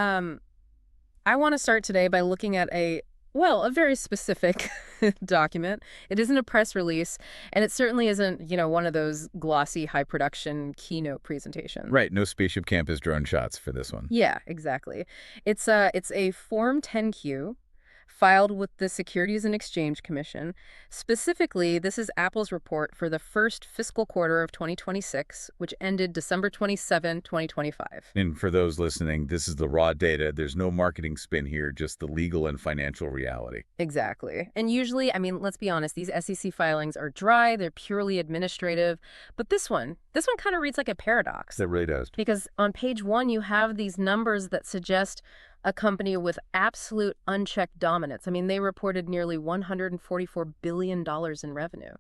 Um, I want to start today by looking at a very specific document. It isn't a press release, and it certainly isn't, one of those glossy, high-production keynote presentations. Right, no spaceship campus drone shots for this one. Yeah, exactly. It's a Form 10-Q filed with the Securities and Exchange Commission. Specifically, this is Apple's report for the first fiscal quarter of 2026, which ended December 27, 2025. And for those listening, this is the raw data. There's no marketing spin here, just the legal and financial reality. Exactly. And usually, I mean, let's be honest, these SEC filings are dry, they're purely administrative. But this one kind of reads like a paradox. That really does. Because on page one, you have these numbers that suggest a company with absolute unchecked dominance. I mean, they reported nearly $144 billion in revenue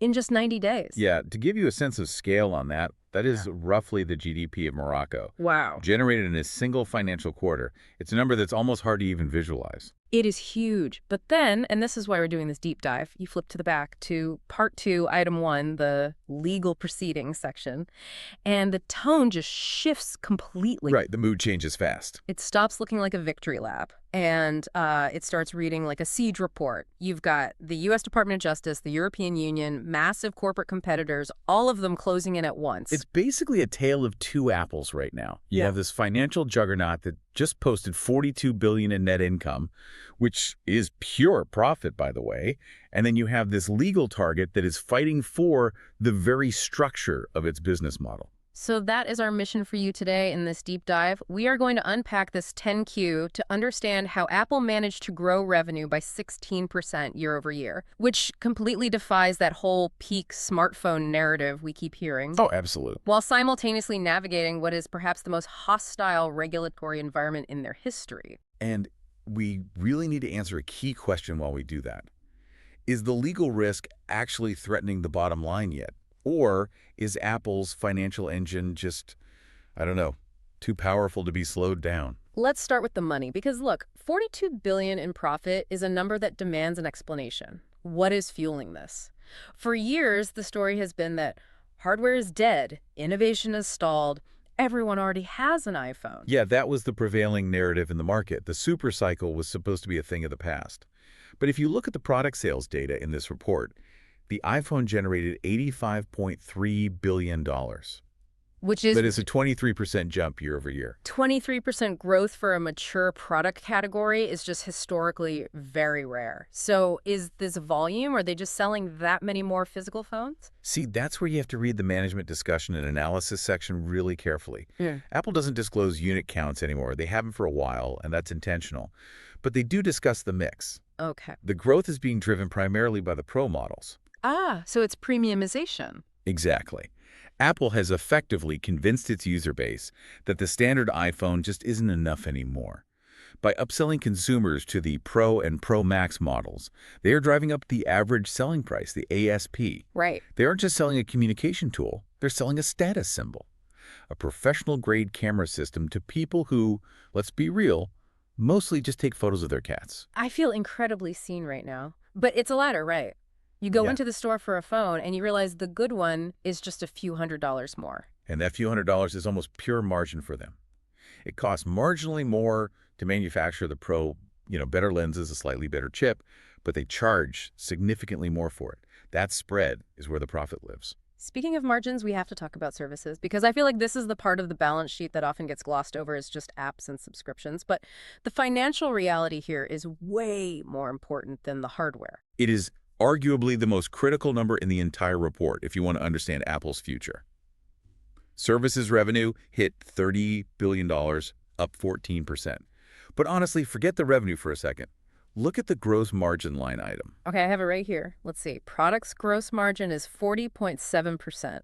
in just 90 days. Yeah, to give you a sense of scale on that, that is roughly the GDP of Morocco, Wow. generated in a single financial quarter. It's a number that's almost hard to even visualize. It is huge. But then, and this is why we're doing this deep dive, you flip to the back to part two, item one, the legal proceedings section, and the tone just shifts completely. Right, the mood changes fast. It stops looking like a victory lap, and it starts reading like a siege report. You've got the U.S. Department of Justice, the European Union, massive corporate competitors, all of them closing in at once. It's basically a tale of two apples right now. You have this financial juggernaut that just posted $42 billion in net income, which is pure profit, by the way. And then you have this legal target that is fighting for the very structure of its business model. So that is our mission for you today in this deep dive. We are going to unpack this 10Q to understand how Apple managed to grow revenue by 16% year over year, which completely defies that whole peak smartphone narrative we keep hearing, Oh, absolutely. while simultaneously navigating what is perhaps the most hostile regulatory environment in their history. And we really need to answer a key question while we do that. Is the legal risk actually threatening the bottom line yet? Or is Apple's financial engine just, I don't know, too powerful to be slowed down? Let's start with the money, because look, $42 billion in profit is a number that demands an explanation. What is fueling this? For years, the story has been that hardware is dead, innovation is stalled, everyone already has an iPhone. Yeah, that was the prevailing narrative in the market. The super cycle was supposed to be a thing of the past. But if you look at the product sales data in this report, the iPhone generated $85.3 billion. Which is That is a 23% jump year over year. 23% growth for a mature product category is just historically very rare. So is this volume? Are they just selling that many more physical phones? See, that's where you have to read the management discussion and analysis section really carefully. Yeah. Apple doesn't disclose unit counts anymore. They haven't for a while, and that's intentional. But they do discuss the mix. Okay. The growth is being driven primarily by the Pro models. So it's premiumization. Exactly. Apple has effectively convinced its user base that the standard iPhone just isn't enough anymore. By upselling consumers to the Pro and Pro Max models, they are driving up the average selling price, the ASP. Right. They aren't just selling a communication tool, they're selling a status symbol. A professional-grade camera system to people who, let's be real, mostly just take photos of their cats. I feel incredibly seen right now. But it's a ladder, right? You go Yeah. into the store for a phone and you realize the good one is just a few $100s more. And that few $100s is almost pure margin for them. It costs marginally more to manufacture the Pro, better lenses, a slightly better chip, but they charge significantly more for it. That spread is where the profit lives. Speaking of margins, we have to talk about services because I feel like this is the part of the balance sheet that often gets glossed over as just apps and subscriptions. But the financial reality here is way more important than the hardware. It is arguably the most critical number in the entire report if you want to understand Apple's future. Services revenue hit $30 billion, up 14%. But honestly, forget the revenue for a second. Look at the gross margin line item. Okay, I have it right here. Let's see. Products gross margin is 40.7%,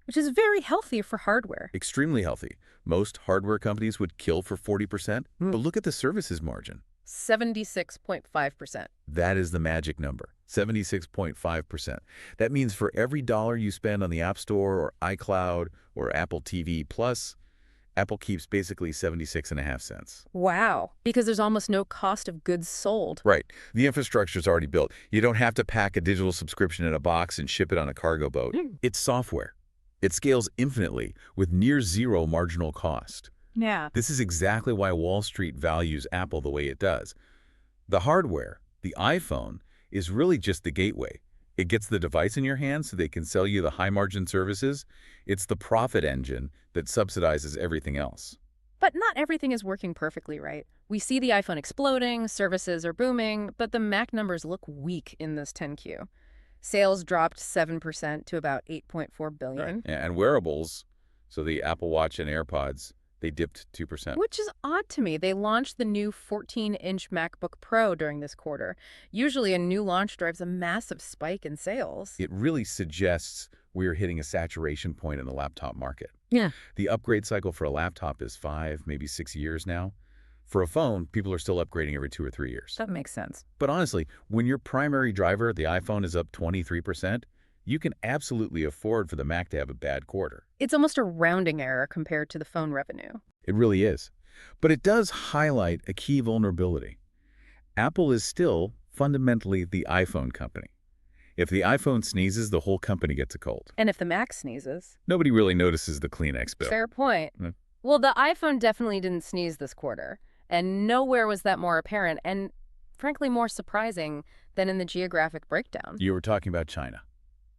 which is very healthy for hardware. Extremely healthy. Most hardware companies would kill for 40%, but look at the services margin. 76.5%. That is the magic number, 76.5%. That means for every dollar you spend on the App Store or iCloud or Apple TV Plus, Apple keeps basically 76.5 cents. Wow. Because there's almost no cost of goods sold. Right. The infrastructure's already built. You don't have to pack a digital subscription in a box and ship it on a cargo boat. It's software. It scales infinitely with near zero marginal cost. Yeah. This is exactly why Wall Street values Apple the way it does. The hardware, the iPhone, is really just the gateway. It gets the device in your hand so they can sell you the high-margin services. It's the profit engine that subsidizes everything else. But not everything is working perfectly, right? We see the iPhone exploding, services are booming, but the Mac numbers look weak in this 10Q. Sales dropped 7% to about 8.4 billion. Right. And wearables, so the Apple Watch and AirPods, they dipped 2%. Which is odd to me. They launched the new 14-inch MacBook Pro during this quarter. Usually a new launch drives a massive spike in sales. It really suggests we're hitting a saturation point in the laptop market. Yeah. The upgrade cycle for a laptop is 5, maybe 6 years now. For a phone, people are still upgrading every 2 or 3 years. That makes sense. But honestly, when your primary driver, the iPhone, is up 23%, you can absolutely afford for the Mac to have a bad quarter. It's almost a rounding error compared to the phone revenue. It really is. But it does highlight a key vulnerability. Apple is still fundamentally the iPhone company. If the iPhone sneezes, the whole company gets a cold. And if the Mac sneezes? Nobody really notices the Kleenex bill. Fair point. Mm. Well, the iPhone definitely didn't sneeze this quarter. And nowhere was that more apparent and, frankly, more surprising than in the geographic breakdown. You were talking about China.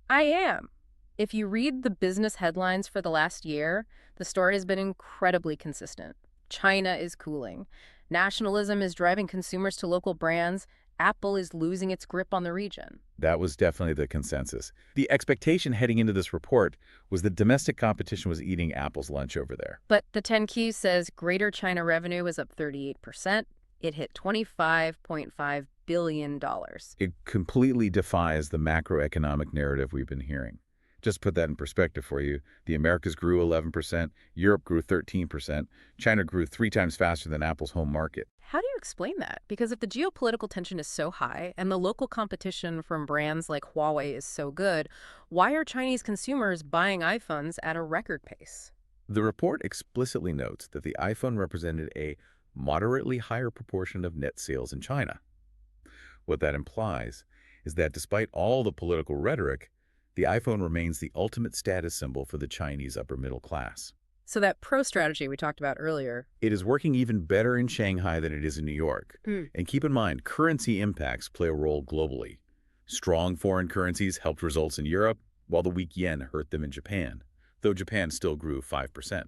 I am. If you read the business headlines for the last year, the story has been incredibly consistent. China is cooling. Nationalism is driving consumers to local brands. Apple is losing its grip on the region. That was definitely the consensus. The expectation heading into this report was that domestic competition was eating Apple's lunch over there. But the 10Q says Greater China revenue was up 38%. It hit $25.5 billion. It completely defies the macroeconomic narrative we've been hearing. Just to put that in perspective for you, the Americas grew 11%, Europe grew 13%, China grew 3 times faster than Apple's home market. How do you explain that? Because if the geopolitical tension is so high and the local competition from brands like Huawei is so good, why are Chinese consumers buying iPhones at a record pace? The report explicitly notes that the iPhone represented a moderately higher proportion of net sales in China. What that implies is that despite all the political rhetoric, the iPhone remains the ultimate status symbol for the Chinese upper middle class. So that Pro strategy we talked about earlier. It is working even better in Shanghai than it is in New York. And keep in mind, currency impacts play a role globally. Strong foreign currencies helped results in Europe, while the weak yen hurt them in Japan, though Japan still grew 5%.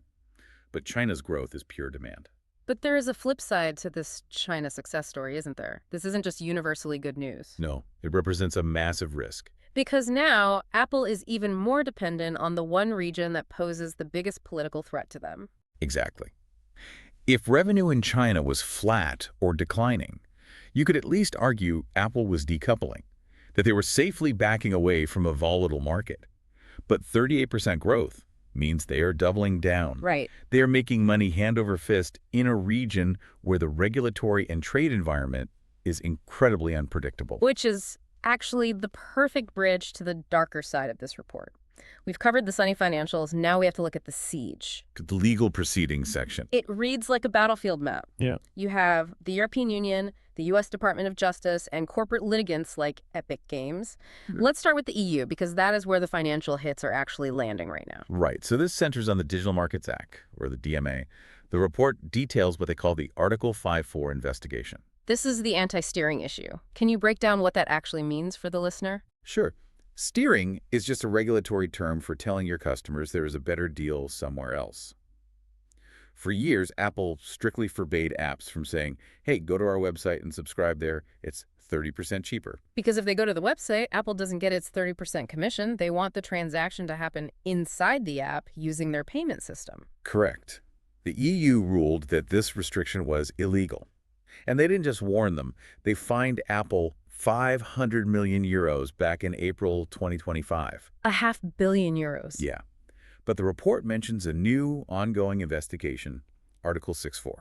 But China's growth is pure demand. But there is a flip side to this China success story, isn't there? This isn't just universally good news. No, it represents a massive risk. Because now, Apple is even more dependent on the one region that poses the biggest political threat to them. Exactly. If revenue in China was flat or declining, you could at least argue Apple was decoupling, that they were safely backing away from a volatile market. But 38% growth means they are doubling down. Right. They are making money hand over fist in a region where the regulatory and trade environment is incredibly unpredictable. Which is actually the perfect bridge to the darker side of this report. We've covered the sunny financials. Now we have to look at the siege. The legal proceedings section. It reads like a battlefield map. Yeah. You have the European Union, the U.S. Department of Justice, and corporate litigants like Epic Games. Let's start with the EU, because that is where the financial hits are actually landing right now. Right. So this centers on the Digital Markets Act, or the DMA. The report details what they call the Article 5.4 investigation. This is the anti-steering issue. Can you break down what that actually means for the listener? Sure. Steering is just a regulatory term for telling your customers there is a better deal somewhere else. For years, Apple strictly forbade apps from saying, hey, go to our website and subscribe there. It's 30% cheaper. Because if they go to the website, Apple doesn't get its 30% commission. They want the transaction to happen inside the app using their payment system. Correct. The EU ruled that this restriction was illegal. And they didn't just warn them. They fined Apple 500 million euros back in April 2025. €500 million. Yeah. But the report mentions a new ongoing investigation, Article 6.4.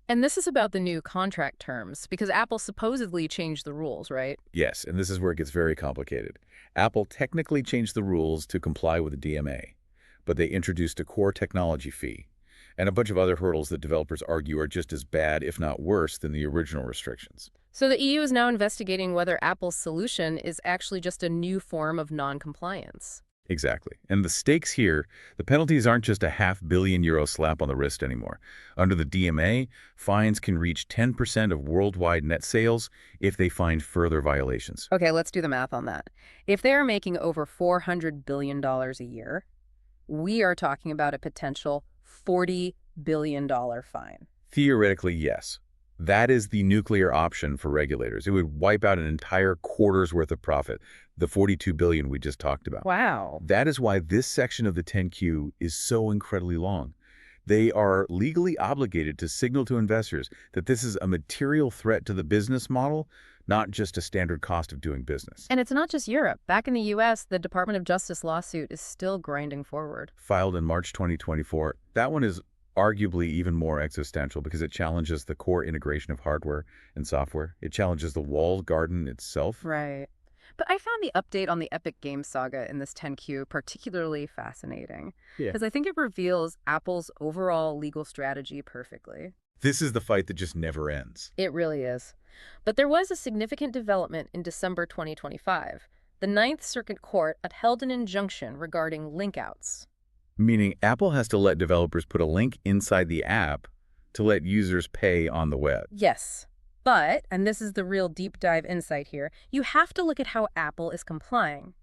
And this is about the new contract terms, because Apple supposedly changed the rules, right? Yes, and this is where it gets very complicated. Apple technically changed the rules to comply with the DMA, but they introduced a core technology fee and a bunch of other hurdles that developers argue are just as bad, if not worse, than the original restrictions. So the EU is now investigating whether Apple's solution is actually just a new form of non-compliance. Exactly. And the stakes here, the penalties aren't just a €500 million slap on the wrist anymore. Under the DMA, fines can reach 10% of worldwide net sales if they find further violations. Okay, let's do the math on that. If they're making over $400 billion a year, we are talking about a potential $40 billion fine. Theoretically, yes. That is the nuclear option for regulators. It would wipe out an entire quarter's worth of profit, the $42 billion we just talked about. Wow. That is why this section of the 10Q is so incredibly long. They are legally obligated to signal to investors that this is a material threat to the business model, not just a standard cost of doing business. And it's not just Europe. Back in the U.S., the Department of Justice lawsuit is still grinding forward. Filed in March 2024, that one is arguably even more existential because it challenges the core integration of hardware and software. It challenges the walled garden itself. Right. But I found the update on the Epic Games saga in this 10Q particularly fascinating. Yeah. Because I think it reveals Apple's overall legal strategy perfectly. This is the fight that just never ends. It really is. But there was a significant development in December 2025. The Ninth Circuit Court upheld an injunction regarding link-outs. Meaning Apple has to let developers put a link inside the app to let users pay on the web. Yes. But, and this is the real deep dive insight here, you have to look at how Apple is complying.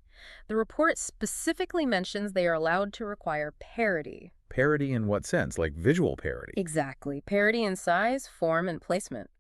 The report specifically mentions they are allowed to require parity. Parity in what sense? Like visual parity? Exactly. Parity in size, form, and placement.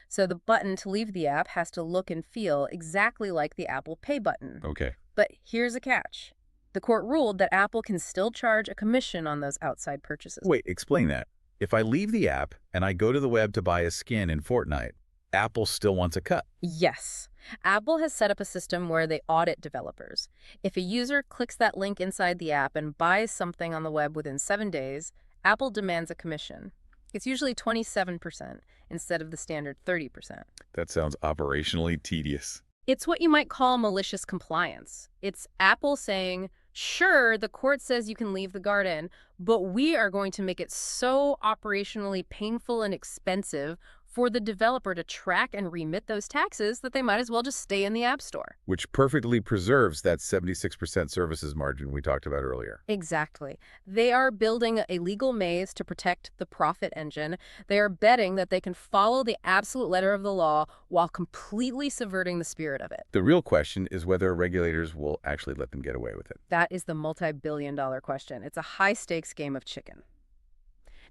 So the button to leave the app has to look and feel exactly like the Apple Pay button. Okay. But here's a catch. The court ruled that Apple can still charge a commission on those outside purchases. Wait, explain that. If I leave the app and I go to the web to buy a skin in Fortnite, Apple still wants a cut. Yes. Apple has set up a system where they audit developers. If a user clicks that link inside the app and buys something on the web within 7 days, Apple demands a commission. It's usually 27% instead of the standard 30%. That sounds operationally tedious. It's what you might call malicious compliance. It's Apple saying, sure, the court says you can leave the garden, but we are going to make it so operationally painful and expensive for the developer to track and remit those taxes that they might as well just stay in the App Store. Which perfectly preserves that 76% services margin we talked about earlier. Exactly. They are building a legal maze to protect the profit engine. They are betting that they can follow the absolute letter of the law while completely subverting the spirit of it. The real question is whether regulators will actually let them get away with it. That is the multi-billion-dollar question. It's a high-stakes game of chicken.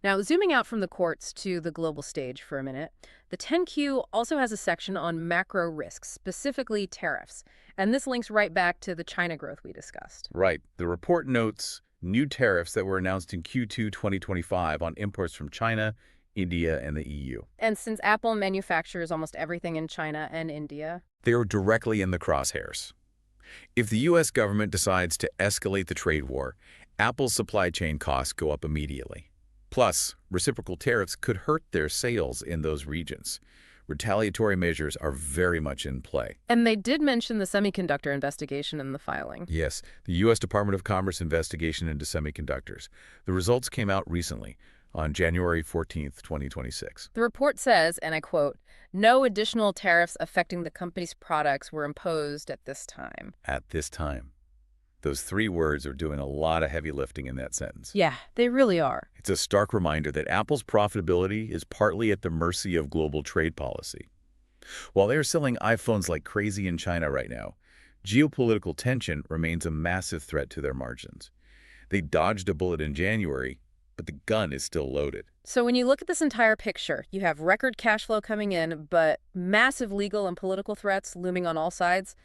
Now, zooming out from the courts to the global stage for a minute, the 10Q also has a section on macro risks, specifically tariffs. And this links right back to the China growth we discussed. Right. The report notes new tariffs that were announced in Q2 2025 on imports from China, India, and the EU. And since Apple manufactures almost everything in China and India, they are directly in the crosshairs. If the U.S. government decides to escalate the trade war, Apple's supply chain costs go up immediately. Plus, reciprocal tariffs could hurt their sales in those regions. Retaliatory measures are very much in play. And they did mention the semiconductor investigation in the filing. Yes, the U.S. Department of Commerce investigation into semiconductors. The results came out recently, on January 14th, 2026. The report says, and I quote, "No additional tariffs affecting the company's products were imposed at this time." At this time. Those 3 words are doing a lot of heavy lifting in that sentence. Yeah, they really are. It's a stark reminder that Apple's profitability is partly at the mercy of global trade policy. While they are selling iPhones like crazy in China right now, geopolitical tension remains a massive threat to their margins. They dodged a bullet in January, but the gun is still loaded. So when you look at this entire picture, you have record cash flow coming in, but massive legal and political threats looming on all sides.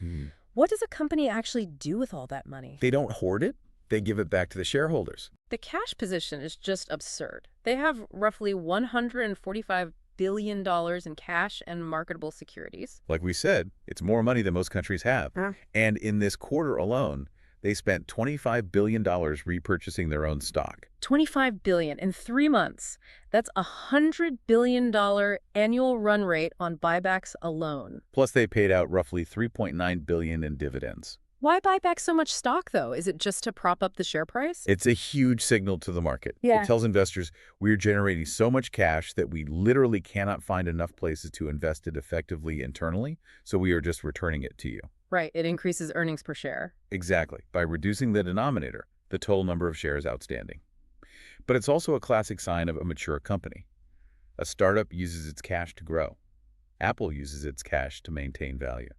What does a company actually do with all that money? They don't hoard it. They give it back to the shareholders. The cash position is just absurd. They have roughly $145 billion in cash and marketable securities. Like we said, it's more money than most countries have. And in this quarter alone, they spent $25 billion repurchasing their own stock. $25 billion in 3 months. That's a $100 billion annual run rate on buybacks alone. Plus, they paid out roughly $3.9 billion in dividends. Why buy back so much stock, though? Is it just to prop up the share price? It's a huge signal to the market. Yeah. It tells investors we're generating so much cash that we literally cannot find enough places to invest it effectively internally, so we are just returning it to you. Right, it increases earnings per share. Exactly, by reducing the denominator, the total number of shares outstanding. But it's also a classic sign of a mature company. A startup uses its cash to grow. Apple uses its cash to maintain value.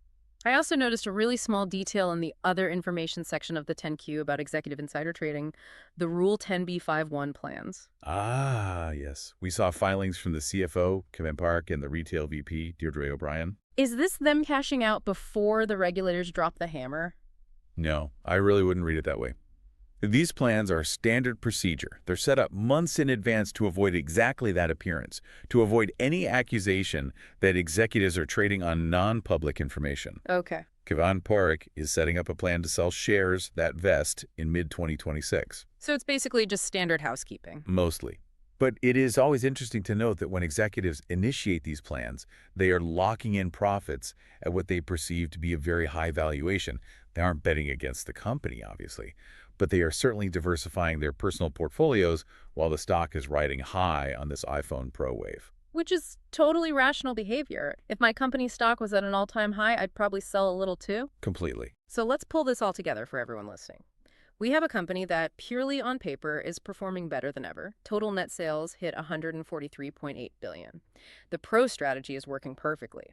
I also noticed a really small detail in the other information section of the 10Q about executive insider trading, the Rule 10b5-1 plans. Ah, yes. We saw filings from the CFO, Kevin Park, and the retail VP, Deirdre O'Brien. Is this them cashing out before the regulators drop the hammer? No, I really wouldn't read it that way. These plans are standard procedure. They're set up months in advance to avoid exactly that appearance, to avoid any accusation that executives are trading on non-public information. Okay. Kevin Park is setting up a plan to sell shares that vest in mid-2026. So it's basically just standard housekeeping. Mostly. But it is always interesting to note that when executives initiate these plans, they are locking in profits at what they perceive to be a very high valuation. They aren't betting against the company, obviously, but they are certainly diversifying their personal portfolios while the stock is riding high on this iPhone Pro wave. Which is totally rational behavior. If my company's stock was at an all-time high, I'd probably sell a little too. Completely. So let's pull this all together for everyone listening. We have a company that purely on paper is performing better than ever. Total net sales hit $143.8 billion. The Pro strategy is working perfectly.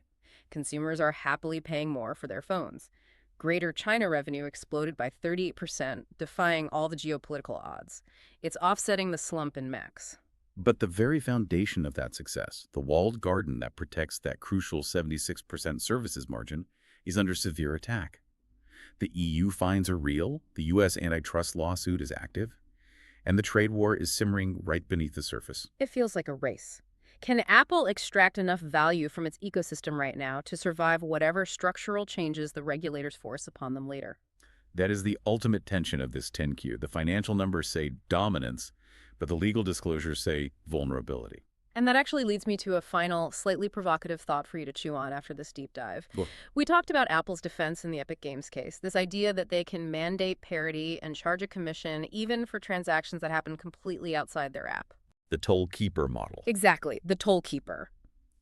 Consumers are happily paying more for their phones. Greater China revenue exploded by 38%, defying all the geopolitical odds. It's offsetting the slump in Macs. But the very foundation of that success, the walled garden that protects that crucial 76% services margin, is under severe attack. The EU fines are real, the U.S. antitrust lawsuit is active, and the trade war is simmering right beneath the surface. It feels like a race. Can Apple extract enough value from its ecosystem right now to survive whatever structural changes the regulators force upon them later? That is the ultimate tension of this 10Q. The financial numbers say dominance, but the legal disclosures say vulnerability. And that actually leads me to a final, slightly provocative thought for you to chew on after this deep dive. Cool. We talked about Apple's defense in the Epic Games case, this idea that they can mandate parity and charge a commission even for transactions that happen completely outside their app. The toll keeper model. Exactly, the toll keeper.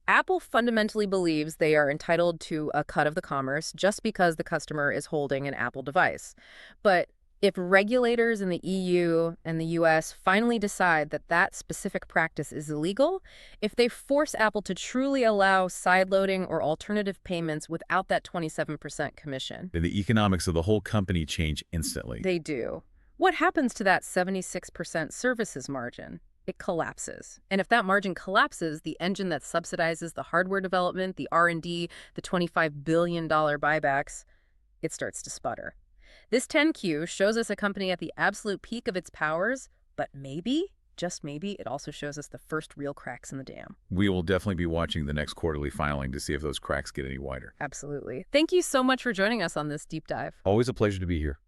Apple fundamentally believes they are entitled to a cut of the commerce just because the customer is holding an Apple device. But if regulators in the EU and the US finally decide that that specific practice is illegal, if they force Apple to truly allow sideloading or alternative payments without that 27% commission, then the economics of the whole company change instantly. they do. What happens to that 76% services margin? It collapses. And if that margin collapses, the engine that subsidizes the hardware development, the R&D, the $25 billion buybacks, it starts to sputter. This 10Q shows us a company at the absolute peak of its powers, but maybe, just maybe, it also shows us the first real cracks in the dam. We will definitely be watching the next quarterly filing to see if those cracks get any wider. Absolutely. Thank you so much for joining us on this deep dive. Always a pleasure to be here.